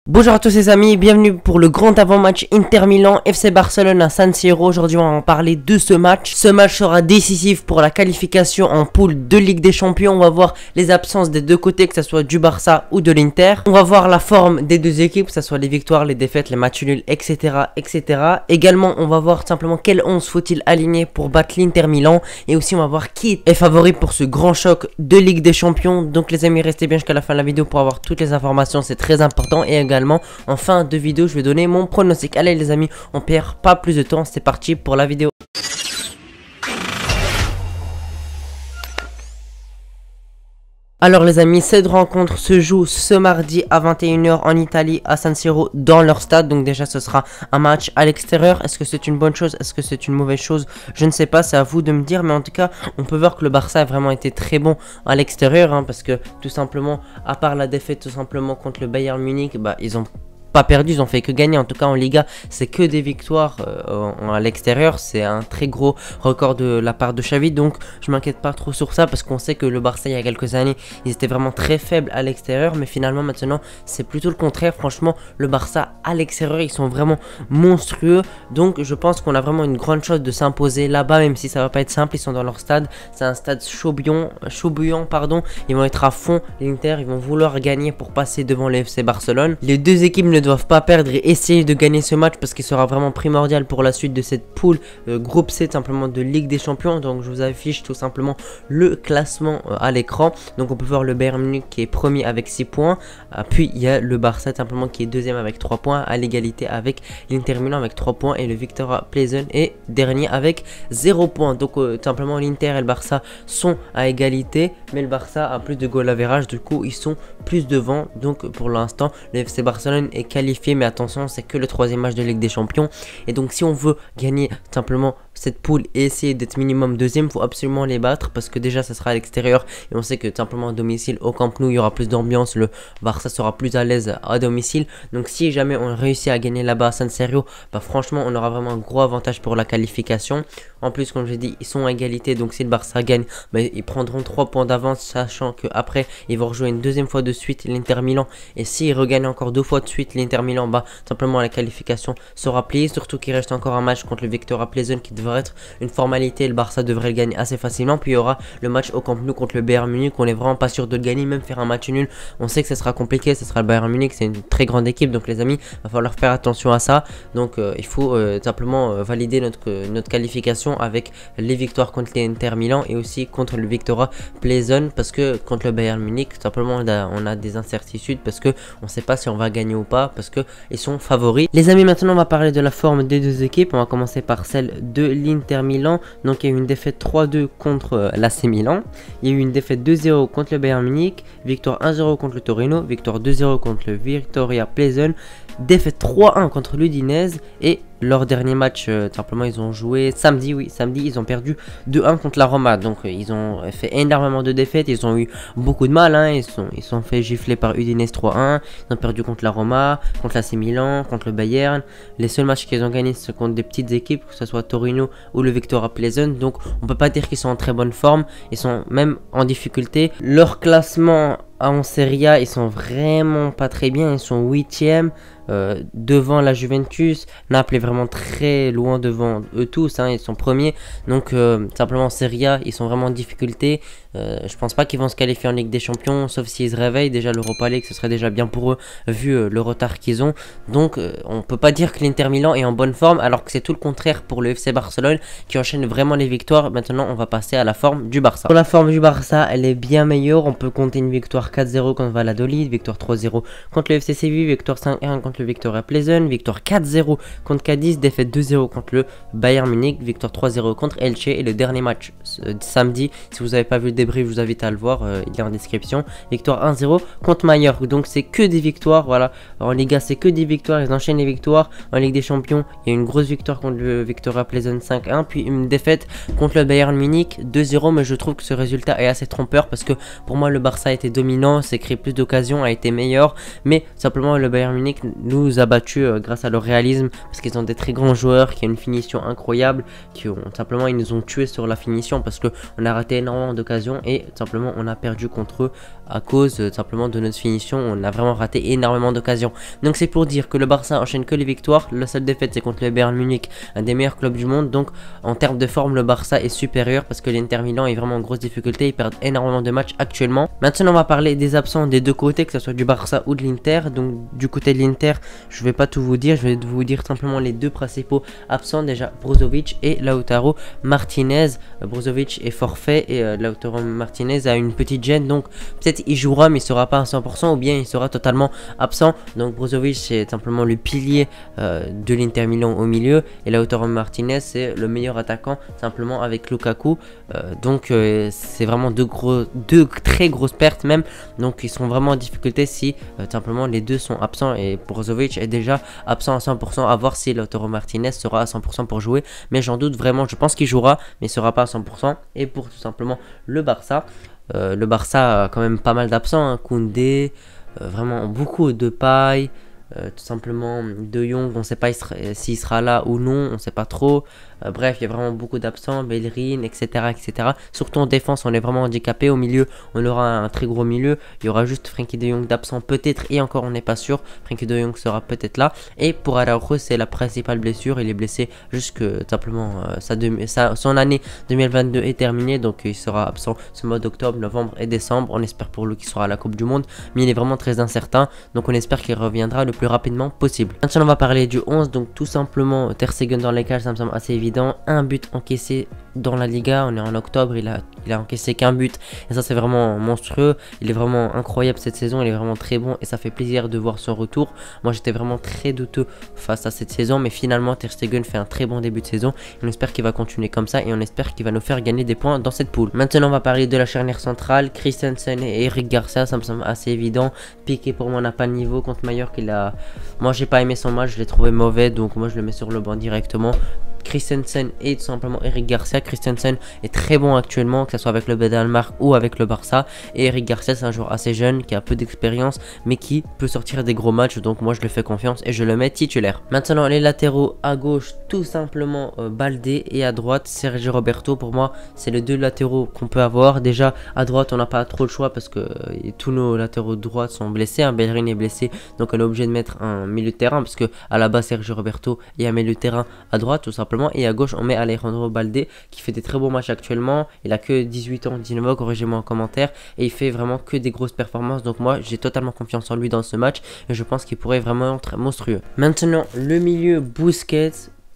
Bonjour à tous les amis, bienvenue pour le grand avant-match Inter Milan FC Barcelone à San Siro. Aujourd'hui on va en parler de ce match. Ce match sera décisif pour la qualification en poule de Ligue des Champions. On va voir les absences des deux côtés, que ce soit du Barça ou de l'Inter. On va voir la forme des deux équipes, que ce soit les victoires, les défaites, les matchs nuls, etc. Également on va voir simplement quel 11 faut-il aligner pour battre l'Inter Milan. Et aussi on va voir qui est favori pour ce grand choc de Ligue des Champions. Donc les amis, restez bien jusqu'à la fin de la vidéo pour avoir toutes les informations, c'est très important. Et également en fin de vidéo je vais donner mon pronostic. Allez les amis, on perd pas plus de temps, c'est parti pour la vidéo. Alors les amis, cette rencontre se joue ce mardi à 21 h en Italie à San Siro dans leur stade. Donc déjà ce sera un match à l'extérieur. Est-ce que c'est une bonne chose? Est-ce que c'est une mauvaise chose? Je ne sais pas, c'est à vous de me dire. Mais en tout cas, on peut voir que le Barça a vraiment été très bon à l'extérieur. Parce que tout simplement, à part la défaite tout simplement contre le Bayern Munich, ils ont pas perdu, ils ont fait que gagner. En tout cas en Liga, c'est que des victoires à l'extérieur. C'est un très gros record de la part de Xavi. Donc je m'inquiète pas trop sur ça, parce qu'on sait que le Barça il y a quelques années ils étaient vraiment très faibles à l'extérieur, mais finalement maintenant c'est plutôt le contraire. Franchement le Barça à l'extérieur ils sont vraiment monstrueux. Donc je pense qu'on a vraiment une grande chance de s'imposer là-bas, même si ça va pas être simple. Ils sont dans leur stade, c'est un stade chaud bouillant pardon. Ils vont être à fond, l'Inter ils vont vouloir gagner pour passer devant le FC Barcelone. Les deux équipes ne doivent pas perdre et essayer de gagner ce match, parce qu'il sera vraiment primordial pour la suite de cette poule groupe C simplement de Ligue des Champions. Donc je vous affiche tout simplement le classement à l'écran. Donc on peut voir le Bayern Munich qui est premier avec 6 points, puis il y a le Barça simplement qui est deuxième avec 3 points, à l'égalité avec l'Inter Milan avec 3 points, et le Viktoria Plzen est dernier avec 0 points. Donc simplement l'Inter et le Barça sont à égalité, mais le Barça a plus de goal average, du coup ils sont plus devant. Donc pour l'instant le FC Barcelone est qualifié, mais attention, c'est que le troisième match de Ligue des Champions. Et donc si on veut gagner simplement cette poule et essayer d'être minimum deuxième, il faut absolument les battre, parce que déjà ça sera à l'extérieur et on sait que simplement à domicile au Camp Nou il y aura plus d'ambiance, le Barça sera plus à l'aise à domicile. Donc si jamais on réussit à gagner là-bas à San Siro, franchement on aura vraiment un gros avantage pour la qualification. En plus, comme je l'ai dit, ils sont à égalité, donc si le Barça gagne, ils prendront 3 points d'avance, sachant qu'après ils vont rejouer une deuxième fois de suite l'Inter Milan, et s'ils regagnent encore 2 fois de suite l'Inter Milan, simplement la qualification sera pliée. Surtout qu'il reste encore un match contre le Viktoria Plzen qui devrait être une formalité, le Barça devrait le gagner assez facilement. Puis il y aura le match au Camp Nou contre le Bayern Munich, on est vraiment pas sûr de le gagner, même faire un match nul on sait que ce sera compliqué, ce sera le Bayern Munich, c'est une très grande équipe. Donc les amis, va falloir faire attention à ça. Donc il faut simplement valider notre qualification avec les victoires contre l'Inter Milan et aussi contre le Viktoria Plzen, parce que contre le Bayern Munich simplement on a des incertitudes, parce que on sait pas si on va gagner ou pas, parce que ils sont favoris. Les amis, maintenant on va parler de la forme des deux équipes. On va commencer par celle de l'Inter Milan. Donc il y a eu une défaite 3-2 contre l'AC Milan, il y a eu une défaite 2-0 contre le Bayern Munich, victoire 1-0 contre le Torino, victoire 2-0 contre le Viktoria Plzen, défaite 3-1 contre l'Udinese, et leur dernier match, simplement ils ont joué samedi, ils ont perdu 2-1 contre la Roma. Donc ils ont fait énormément de défaites, ils ont eu beaucoup de mal, ils sont fait gifler par Udinese 3-1, ils ont perdu contre la Roma, contre l'AC Milan, contre le Bayern. Les seuls matchs qu'ils ont gagnés c'est contre des petites équipes, que ce soit Torino ou le Viktoria Plzen. Donc on peut pas dire qu'ils sont en très bonne forme, ils sont même en difficulté. Leur classement en Serie A, ils sont vraiment pas très bien, ils sont 8e devant la Juventus. Naples est vraiment très loin devant eux tous, ils sont premiers. Donc simplement en Serie A ils sont vraiment en difficulté. Je pense pas qu'ils vont se qualifier en Ligue des Champions, sauf s'ils se réveillent. Déjà l'Europa League ce serait déjà bien pour eux vu le retard qu'ils ont. Donc on peut pas dire que l'Inter Milan est en bonne forme, alors que c'est tout le contraire pour le FC Barcelone qui enchaîne vraiment les victoires. Maintenant on va passer à la forme du Barça. Pour la forme du Barça, elle est bien meilleure. On peut compter une victoire 4-0 contre Valladolid, victoire 3-0 contre le FC Séville, victoire 5-1 contre le Viktoria Plzen, victoire 4-0 contre Cadiz, défaite 2-0 contre le Bayern Munich, victoire 3-0 contre Elche, et le dernier match samedi, si vous n'avez pas vu le débrief, je vous invite à le voir, il est en description, victoire 1-0 contre Mallorca. Donc c'est que des victoires, voilà, en Liga c'est que des victoires, ils enchaînent les victoires. En Ligue des Champions, il y a une grosse victoire contre le Viktoria Plzen 5-1, puis une défaite contre le Bayern Munich 2-0, mais je trouve que ce résultat est assez trompeur, parce que pour moi le Barça a été dominant, s'est créé plus d'occasions, a été meilleur, mais simplement le Bayern Munich nous a battus grâce à leur réalisme, parce qu'ils ont des très grands joueurs, qui ont une finition incroyable, qui ont simplement ils nous ont tués sur la finition parce que on a raté énormément d'occasions et simplement on a perdu contre eux à cause simplement de notre finition. On a vraiment raté énormément d'occasions. Donc c'est pour dire que le Barça enchaîne que les victoires. La seule défaite c'est contre le Bayern Munich, un des meilleurs clubs du monde. Donc en termes de forme le Barça est supérieur parce que l'Inter Milan est vraiment en grosse difficulté. Ils perdent énormément de matchs actuellement. Maintenant on va parler des absents des deux côtés, que ce soit du Barça ou de l'Inter. Donc du côté de l'Inter, je vais pas tout vous dire, je vais vous dire simplement les deux principaux absents. Déjà Brozovic et Lautaro Martinez. Brozovic est forfait et Lautaro Martinez a une petite gêne, donc peut-être il jouera mais il sera pas à 100% ou bien il sera totalement absent. Donc Brozovic c'est simplement le pilier de l'Inter Milan au milieu et Lautaro Martinez c'est le meilleur attaquant simplement avec Lukaku. Donc c'est vraiment deux très grosses pertes même, donc ils sont vraiment en difficulté si simplement les deux sont absents et Brozovic est déjà absent à 100%, à voir si Lautaro Martinez sera à 100% pour jouer, mais j'en doute vraiment. Je pense qu'il jouera mais il sera pas à 100%. Et pour tout simplement le Barça a quand même pas mal d'absents, hein. Koundé, vraiment beaucoup de paille, tout simplement De Jong, on ne sait pas s'il sera là ou non, on ne sait pas trop. Bref, il y a vraiment beaucoup d'absents, Bellerin, etc., etc. Surtout en défense, on est vraiment handicapé. Au milieu, on aura un très gros milieu. Il y aura juste Frenkie de Jong d'absent peut-être, et encore on n'est pas sûr. Frenkie de Jong sera peut-être là. Et pour Araujo, c'est la principale blessure. Il est blessé jusque simplement son année 2022 est terminée, donc il sera absent ce mois d'octobre, novembre et décembre. On espère pour lui qu'il sera à la Coupe du Monde, mais il est vraiment très incertain, donc on espère qu'il reviendra le plus rapidement possible. Maintenant on va parler du 11, donc tout simplement Ter Stegen dans les cages, ça me semble assez évident. Un but encaissé dans la Liga, on est en octobre, il a encaissé qu'un but et ça c'est vraiment monstrueux. Il est vraiment incroyable cette saison, il est vraiment très bon et ça fait plaisir de voir son retour. Moi j'étais vraiment très douteux face à cette saison, mais finalement Ter Stegen fait un très bon début de saison. On espère qu'il va continuer comme ça et on espère qu'il va nous faire gagner des points dans cette poule. Maintenant on va parler de la charnière centrale, Christensen et Eric Garcia, ça me semble assez évident. Piqué pour moi n'a pas le niveau contre Mallorca, moi j'ai pas aimé son match, je l'ai trouvé mauvais, donc moi je le mets sur le banc directement. Christensen et tout simplement Eric Garcia. Christensen est très bon actuellement, que ce soit avec le Danemark ou avec le Barça, et Eric Garcia c'est un joueur assez jeune qui a peu d'expérience mais qui peut sortir des gros matchs, donc moi je le fais confiance et je le mets titulaire. Maintenant les latéraux, à gauche tout simplement Baldé et à droite Sergio Roberto. Pour moi c'est les deux latéraux qu'on peut avoir. Déjà à droite on n'a pas trop le choix parce que tous nos latéraux de droite sont blessés, Bellerin est blessé, donc on est obligé de mettre un milieu de terrain parce que à la base Sergio Roberto et un milieu de terrain à droite tout simplement. Et à gauche on met Alejandro Baldé qui fait des très beaux matchs actuellement. Il a que 18 ans, 19 ans, corrigez-moi en commentaire, et il fait vraiment que des grosses performances, donc moi j'ai totalement confiance en lui dans ce match et je pense qu'il pourrait vraiment être monstrueux. Maintenant le milieu, Busquets,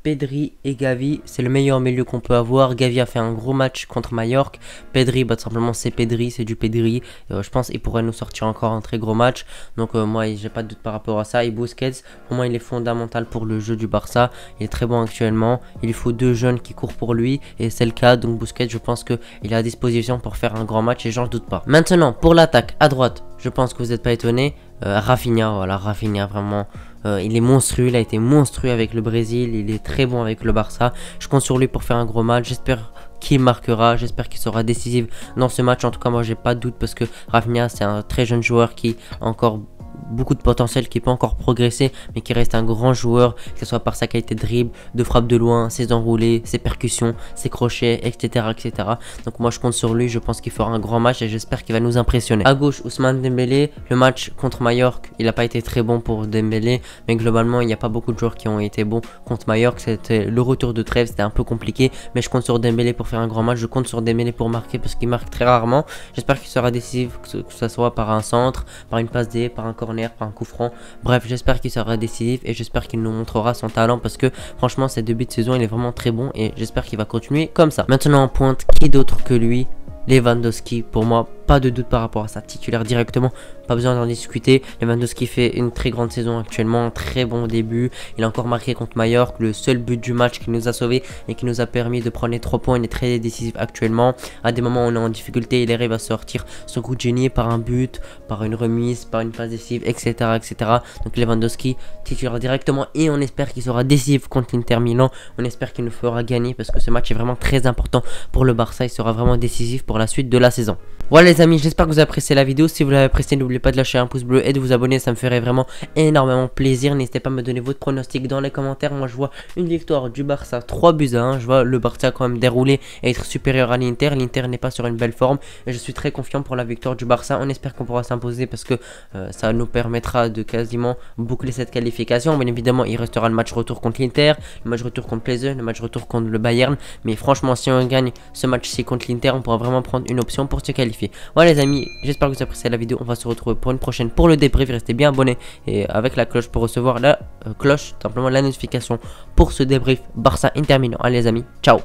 Pedri et Gavi, c'est le meilleur milieu qu'on peut avoir. Gavi a fait un gros match contre Mallorca. Pedri, tout simplement c'est Pedri, c'est du Pedri. Je pense qu'il pourrait nous sortir encore un très gros match. Donc moi j'ai pas de doute par rapport à ça. Et Busquets, pour moi il est fondamental pour le jeu du Barça. Il est très bon actuellement. Il faut deux jeunes qui courent pour lui et c'est le cas. Donc Busquets, je pense qu'il est à disposition pour faire un grand match et j'en doute pas. Maintenant pour l'attaque à droite, je pense que vous n'êtes pas étonné. Rafinha, voilà, Rafinha vraiment. Il est monstrueux, il a été monstrueux avec le Brésil, il est très bon avec le Barça. Je compte sur lui pour faire un gros match, j'espère qu'il marquera, j'espère qu'il sera décisif dans ce match. En tout cas moi j'ai pas de doute parce que Rafinha c'est un très jeune joueur qui a encore beaucoup de potentiel, qui peut encore progresser mais qui reste un grand joueur, que ce soit par sa qualité de dribble, de frappe de loin, ses enroulés, ses percussions, ses crochets, etc., etc. Donc moi je compte sur lui, je pense qu'il fera un grand match et j'espère qu'il va nous impressionner. À gauche Ousmane Dembélé, le match contre Mallorca il n'a pas été très bon pour Dembélé, mais globalement il n'y a pas beaucoup de joueurs qui ont été bons contre Mallorca. C'était le retour de trêve, c'était un peu compliqué, mais je compte sur Dembélé pour faire un grand match. Je compte sur Dembélé pour marquer parce qu'il marque très rarement. J'espère qu'il sera décisif, que ce soit par un centre, par une passe D, par un corner, par un coup franc. Bref, j'espère qu'il sera décisif et j'espère qu'il nous montrera son talent parce que franchement ces débuts de saison il est vraiment très bon et j'espère qu'il va continuer comme ça. Maintenant en pointe, qui d'autre que lui? Lewandowski, pour moi pas de doute par rapport à sa titulaire directement, pas besoin d'en discuter. Lewandowski fait une très grande saison actuellement, un très bon début. Il a encore marqué contre Mallorca, le seul but du match qui nous a sauvé et qui nous a permis de prendre les 3 points. Il est très décisif actuellement. À des moments où on est en difficulté, il arrive à sortir son coup de génie par un but, par une remise, par une passe décisive, etc., etc. Donc Lewandowski titulaire directement et on espère qu'il sera décisif contre l'Inter Milan. On espère qu'il nous fera gagner parce que ce match est vraiment très important pour le Barça. Il sera vraiment décisif pour la suite de la saison. Voilà les amis, j'espère que vous appréciez la vidéo. Si vous l'avez appréciée, n'oubliez pas de lâcher un pouce bleu et de vous abonner, ça me ferait vraiment énormément plaisir. N'hésitez pas à me donner votre pronostic dans les commentaires. Moi je vois une victoire du Barça 3-1. Je vois le Barça quand même dérouler et être supérieur à l'Inter. L'Inter n'est pas sur une belle forme et je suis très confiant pour la victoire du Barça. On espère qu'on pourra s'imposer parce que ça nous permettra de quasiment boucler cette qualification. Bien évidemment, il restera le match retour contre l'Inter, le match retour contre PSV, le match retour contre le Bayern. Mais franchement, si on gagne ce match-ci contre l'Inter, on pourra vraiment prendre une option pour se qualifier. Voilà les amis, j'espère que vous appréciez la vidéo. On va se retrouver pour une prochaine pour le débrief. Restez bien abonnés et avec la cloche pour recevoir la cloche, simplement la notification pour ce débrief Barça Inter Milan. Allez les amis, ciao.